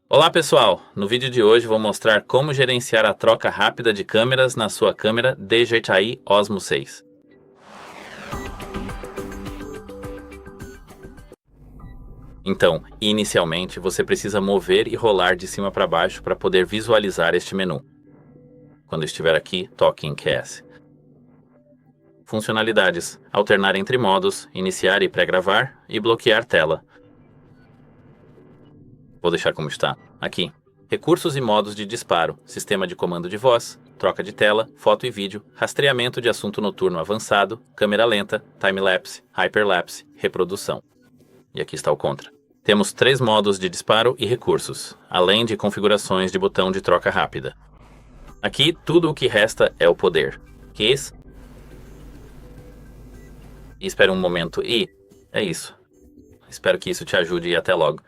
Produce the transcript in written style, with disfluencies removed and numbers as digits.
Olá pessoal, no vídeo de hoje vou mostrar como gerenciar a troca rápida de câmeras na sua câmera DJI Osmo 6. Então, inicialmente você precisa mover e rolar de cima para baixo para poder visualizar este menu. Quando estiver aqui, toque em QS. Funcionalidades: alternar entre modos, iniciar e pré-gravar e bloquear tela. Vou deixar como está. Aqui. Recursos e modos de disparo, sistema de comando de voz, troca de tela, foto e vídeo, rastreamento de assunto noturno avançado, câmera lenta, timelapse, hyperlapse, reprodução. E aqui está o contra. Temos 3 modos de disparo e recursos, além de configurações de botão de troca rápida. Aqui tudo o que resta é o poder. Quis? E espere um momento e é isso. Espero que isso te ajude e até logo.